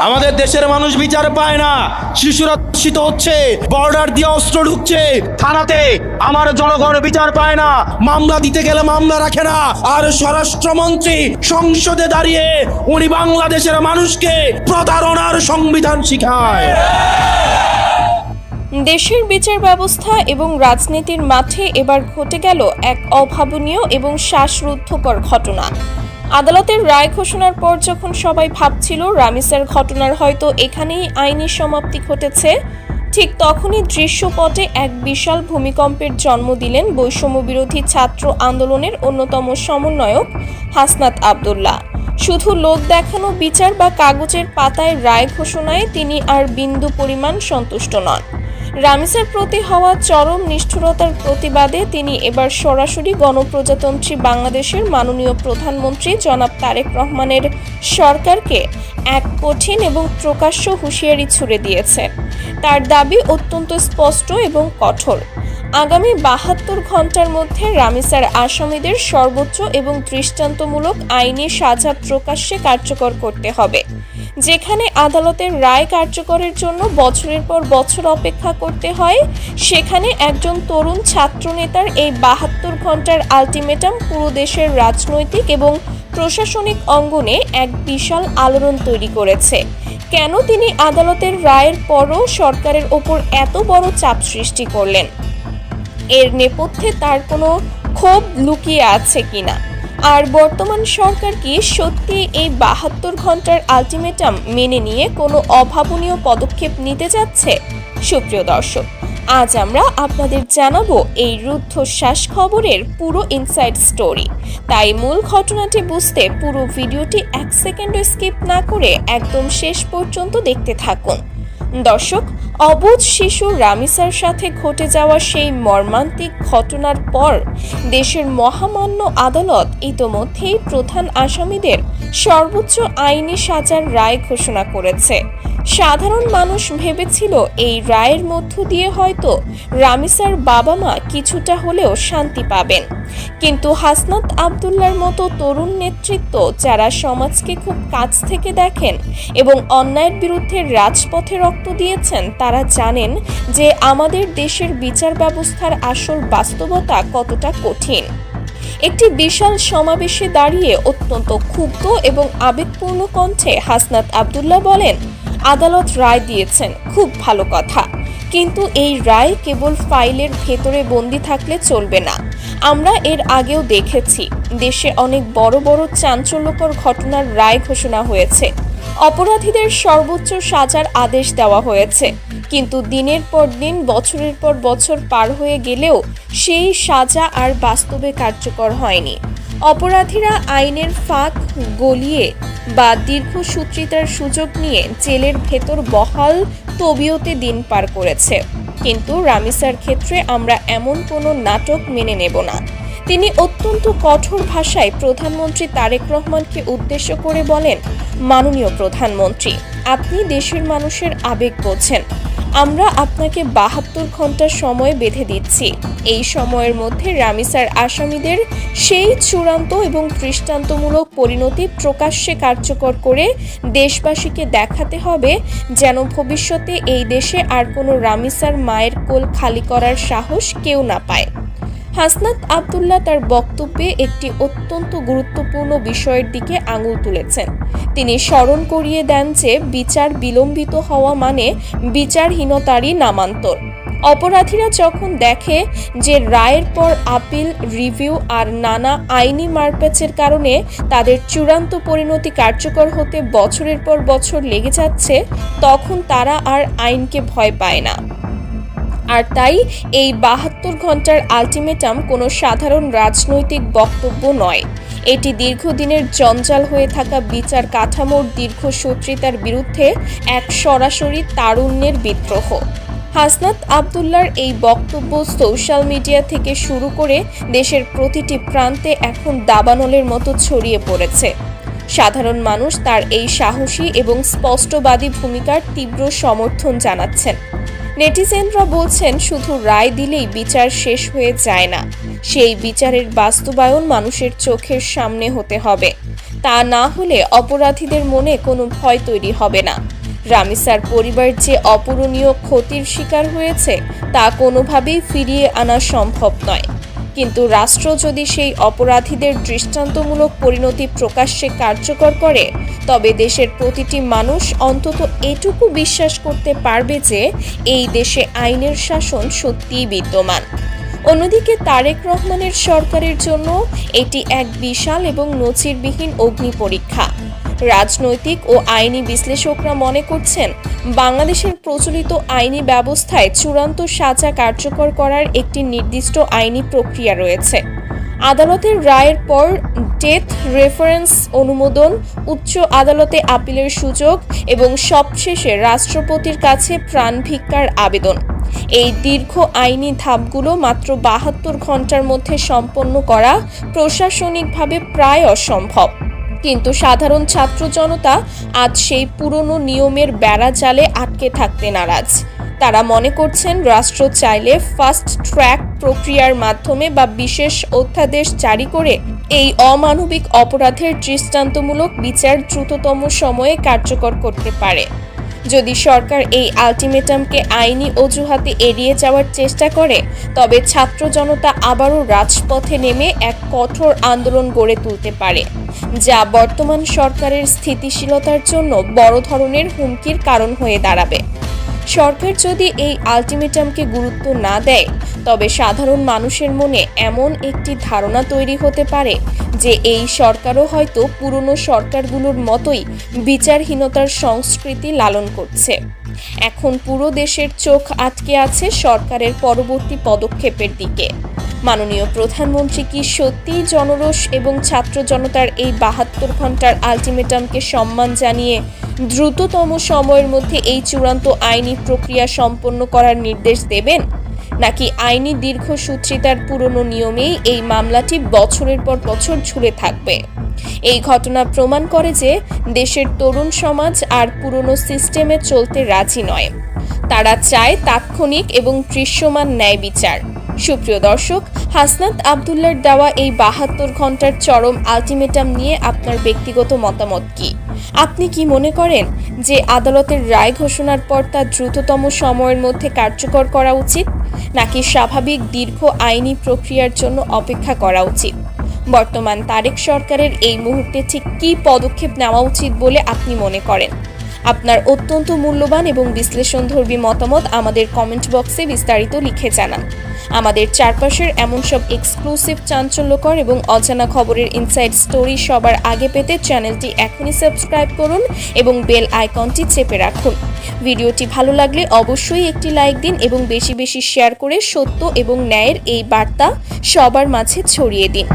আমাদের দেশের মানুষ বিচার পায় না, শিশুরা ধর্ষিত হচ্ছে, বর্ডার দিয়ে অস্ত্র ঢুকছে থানাতে, আমার জনগণ বিচার পায় না, মামলা দিতে গেলে মামলা রাখে না। আর স্বরাষ্ট্রমন্ত্রী সংসদে দাঁড়িয়ে উনি বাংলাদেশের মানুষকে প্রতারণার সংবিধান শিখায়। দেশের বিচার ব্যবস্থা এবং রাজনীতির মাঠে এবার ঘটে গেল এক অভাবনীয় এবং শ্বাসরুদ্ধকর ঘটনা। আদালতের রায় ঘোষণার পর যখন সবাই ভাবছিল রামিসার ঘটনার হয়তো এখানেই আইনি সমাপ্তি ঘটেছে, ঠিক তখনই দৃশ্যপটে এক বিশাল ভূমিকম্পের জন্ম দিলেন বৈষম্য বিরোধী ছাত্র আন্দোলনের অন্যতম সমন্বয়ক হাসনাত আব্দুল্লাহ। শুধু লোক দেখানো বিচার বা কাগজের পাতায় রায় ঘোষণায় তিনি আর বিন্দু পরিমাণ সন্তুষ্ট নন। রামিসার প্রতি হওয়া চরম নিষ্ঠুরতার প্রতিবাদে তিনি এবার সরাসরি গণপ্রজাতন্ত্রী বাংলাদেশের মাননীয় প্রধানমন্ত্রী জনাব তারেক রহমানের সরকারকে এক কঠিন এবং প্রকাশ্য হুঁশিয়ারি ছুড়ে দিয়েছেন। তার দাবি অত্যন্ত স্পষ্ট এবং কঠোর। আগামী ৭২ ঘন্টার মধ্যে রামিসার আসামিদের সর্বোচ্চ এবং দৃষ্টান্তমূলক আইনি সাজা প্রকাশ্যে কার্যকর করতে হবে। যেখানে আদালতের রায় কার্যকরের জন্য বছরের পর বছর অপেক্ষা করতে হয়, সেখানে একজন তরুণ ছাত্রনেতার এই ৭২ ঘন্টার আলটিমেটাম পুরো দেশের রাজনৈতিক এবং প্রশাসনিক অঙ্গনে এক বিশাল আলোড়ন তৈরি করেছে। কেন তিনি আদালতের রায়ের পরও সরকারের ওপর এত বড় চাপ সৃষ্টি করলেন? এর নেপথ্যে তার কোনো ক্ষোভ লুকিয়ে আছে কিনা? আর বর্তমান সরকার কি সত্যি এই ৭২ ঘন্টার আলটিমেটাম মেনে নিয়ে কোনো অভাবনীয় পদক্ষেপ নিতে যাচ্ছে? সুপ্রিয় দর্শক, আজ আমরা আপনাদের জানাবো এই রুদ্ধশ্বাস খবরের পুরো ইনসাইড স্টোরি। তাই মূল ঘটনাটি বুঝতে পুরো ভিডিওটি 1 সেকেন্ডও স্কিপ না করে একদম শেষ পর্যন্ত দেখতে থাকুন। দর্শক, অবুঝ শিশু রামিসার সাথে ঘটে যাওয়া সেই মর্মান্তিক ঘটনার পর দেশের মহামান্য আদালত ইতোমধ্যেই প্রধান আসামিদের সর্বোচ্চ আইনি সাজার রায় ঘোষণা করেছে। সাধারণ মানুষ ভেবেছিল এই রায়ের মধ্য দিয়ে হয়তো রামিসার বাবা মা কিছুটা হলেও শান্তি পাবেন, কিন্তু হাসনাত আব্দুল্লাহর মতো তরুণ নেতৃত্ব যারা সমাজকে খুব কাছ থেকে দেখেন এবং অন্যায়ের বিরুদ্ধে রাজপথে রক্ত দিয়েছেন, তারা জানেন যে আমাদের দেশের বিচার ব্যবস্থার আসল বাস্তবতা কতটা কঠিন। একটি বিশাল সমাবেশে দাঁড়িয়ে অত্যন্ত ক্ষুব্ধ এবং আবেগপূর্ণ কণ্ঠে হাসনাত আব্দুল্লাহ বলেন, আদালত রায় দিয়েছেন, খুব ভালো কথা, কিন্তু এই রায় কেবল ফাইলের ভেতরে বন্দি থাকলে চলবে না। আমরা এর আগেও দেখেছি দেশে অনেক বড় বড় চাঞ্চল্যকর ঘটনার রায় ঘোষণা হয়েছে, অপরাধীদের সর্বোচ্চ সাজার আদেশ দেওয়া হয়েছে, কিন্তু দিনের পর দিন বছরের পর বছর পার হয়ে গেলেও সেই সাজা আর বাস্তবে কার্যকর হয়নি। অপরাধীরা আইনের ফাঁক গলিয়ে বা দীর্ঘসূত্রিতার সুযোগ নিয়ে জেলের ভেতর বহাল তবিয়তে দিন পার করেছে। কিন্তু রামিসার ক্ষেত্রে আমরা এমন কোনো নাটক মেনে নেব না। তিনি অত্যন্ত কঠোর ভাষায় প্রধানমন্ত্রী তারেক রহমানকে উদ্দেশ্য করে বলেন, মাননীয় প্রধানমন্ত্রী, আপনি দেশের মানুষের আবেগ বোঝেন। আমরা আপনাকে ৭২ ঘন্টার সময় বেঁধে দিচ্ছি। এই সময়ের মধ্যে রামিসার আসামিদের সেই চূড়ান্ত এবং দৃষ্টান্তমূলক পরিণতি প্রকাশ্যে কার্যকর করে দেশবাসীকে দেখাতে হবে, যেন ভবিষ্যতে এই দেশে আর কোনো রামিসার মায়ের কোল খালি করার সাহস কেউ না পায়। হাসনাত আব্দুল্লাহ তার বক্তব্যে একটি অত্যন্ত গুরুত্বপূর্ণ বিষয়ের দিকে আঙুল তুলেছেন। তিনি স্মরণ করিয়ে দেন যে বিচার বিলম্বিত হওয়া মানে বিচারহীনতারই নামান্তর। অপরাধীরা যখন দেখে যে রায়ের পর আপিল, রিভিউ আর নানা আইনি মারপ্যাচের কারণে তাদের চূড়ান্ত পরিণতি কার্যকর হতে বছরের পর বছর লেগে যাচ্ছে, তখন তারা আর আইনকে ভয় পায় না। আর তাই এই ৭২ ঘন্টার আলটিমেটাম কোনো সাধারণ রাজনৈতিক বক্তব্য নয়, এটি দীর্ঘদিনের জঞ্জাল হয়ে থাকা বিচার কাঠামোর দীর্ঘসূত্রিতার বিরুদ্ধে এক সরাসরি তারুণ্যের বিদ্রোহ। হাসনাত আব্দুল্লাহর এই বক্তব্য সোশ্যাল মিডিয়া থেকে শুরু করে দেশের প্রতিটি প্রান্তে এখন দাবানলের মতো ছড়িয়ে পড়েছে। সাধারণ মানুষ তার এই সাহসী এবং স্পষ্টবাদী ভূমিকার তীব্র সমর্থন জানাচ্ছেন। নেটিজেনরা বলছেন, শুধু রায় দিলেই বিচার শেষ হয়ে যায় না, সেই বিচারের বাস্তবায়ন মানুষের চোখের সামনে হতে হবে। তা না হলে অপরাধীদের মনে কোনো ভয় তৈরি হবে না। রামিসার পরিবার যে অপূরণীয় ক্ষতির শিকার হয়েছে তা কোনোভাবেই ফিরিয়ে আনা সম্ভব নয়। কিন্তু রাষ্ট্র যদি সেই অপরাধীদের দৃষ্টান্তমূলক পরিণতি প্রকাশ্যে কার্যকর করে, তবে দেশের প্রতিটি মানুষ অন্তত এটুকু বিশ্বাস করতে পারবে যে এই দেশে আইনের শাসন সত্যিই বিদ্যমান। অন্যদিকে তারেক রহমানের সরকারের জন্য এটি এক বিশাল এবং নজিরবিহীন অগ্নি পরীক্ষা। রাজনৈতিক ও আইনি বিশ্লেষকরা মনে করছেন, বাংলাদেশের প্রচলিত আইনি ব্যবস্থায় চূড়ান্ত সাজা কার্যকর করার একটি নির্দিষ্ট আইনি প্রক্রিয়া রয়েছে। আদালতের রায়ের পর ডেথ রেফারেন্স অনুমোদন, উচ্চ আদালতে আপিলের সুযোগ এবং সবশেষে রাষ্ট্রপতির কাছে প্রাণ ভিক্ষার আবেদন। এই দীর্ঘ আইনি ধাপগুলো মাত্র 72 ঘন্টার মধ্যে সম্পন্ন করা প্রশাসনিকভাবে প্রায় অসম্ভব। কিন্তু সাধারণ ছাত্র জনতা আজ সেই পুরনো নিয়মের বেড়া জালে আটকে থাকতে নারাজ। তারা মনে করছেন, রাষ্ট্র চাইলে ফাস্ট ট্র্যাক প্রক্রিয়ার মাধ্যমে বা বিশেষ অধ্যাদেশ জারি করে এই অমানবিক অপরাধের দৃষ্টান্তমূলক বিচার দ্রুততম সময়ে কার্যকর করতে পারে। যদি সরকার এই আলটিমেটামকে আইনি অজুহাতে এড়িয়ে যাওয়ার চেষ্টা করে, তবে ছাত্র জনতা আবারও রাজপথে নেমে এক কঠোর আন্দোলন গড়ে তুলতে পারে, যা বর্তমান সরকারের স্থিতিশীলতার জন্য বড় ধরনের হুমকির কারণ হয়ে দাঁড়াবে। সরকার যদি এই আলটিমেটামকে গুরুত্ব না দেয়, তবে সাধারণ মানুষের মনে এমন একটি ধারণা তৈরি হতে পারে যে এই সরকারও হয়তো পুরনো সরকারগুলোর মতোই বিচারহীনতার সংস্কৃতি লালন করছে। এখন পুরো দেশের চোখ আটকে আছে সরকারের পরবর্তী পদক্ষেপের দিকে। মাননীয় প্রধানমন্ত্রী কি সত্যিই জনরোষ এবং ছাত্র জনতার এই 72 ঘন্টার আলটিমেটামকে সম্মান জানিয়ে দ্রুততম সময়ের মধ্যে এই চূড়ান্ত আইনি প্রক্রিয়া সম্পন্ন করার নির্দেশ দেবেন, নাকি আইনি দীর্ঘসূত্রিতার পুরনো নিয়মেই এই মামলাটি বছরের পর বছর ঝুলে থাকবে? এই ঘটনা প্রমাণ করে যে দেশের তরুণ সমাজ আর পুরনো সিস্টেমে চলতে রাজি নয়। তারা চায় তাৎক্ষণিক এবং দৃশ্যমান ন্যায় বিচার। সুপ্রিয় দর্শক, হাসনাত আবদুল্লাহর দেওয়া এই 72 ঘন্টার চরম আলটিমেটাম নিয়ে আপনার ব্যক্তিগত মতামত কি? আপনি কি মনে করেন যে আদালতের রায় ঘোষণার পর তা দ্রুততম সময়ের মধ্যে কার্যকর করা উচিত, নাকি স্বাভাবিক দীর্ঘ আইনি প্রক্রিয়ার জন্য অপেক্ষা করা উচিত? বর্তমান তারেক সরকারের এই মুহূর্তে ঠিক কী পদক্ষেপ নেওয়া উচিত বলে আপনি মনে করেন? আপনার অত্যন্ত মূল্যবান এবং বিশ্লেষণধর্মী মতামত আমাদের কমেন্ট বক্সে বিস্তারিত লিখে জানান। আমাদের চারপাশের এমন সব এক্সক্লুসিভ, চাঞ্চল্যকর এবং অজানা খবরের ইনসাইড স্টোরি সবার আগে পেতে চ্যানেলটি এখনই সাবস্ক্রাইব করুন এবং বেল আইকনটি চেপে রাখুন। ভিডিওটি ভালো লাগলে অবশ্যই একটি লাইক দিন এবং বেশি বেশি শেয়ার করে সত্য এবং ন্যায়ের এই বার্তা সবার মাঝে ছড়িয়ে দিন।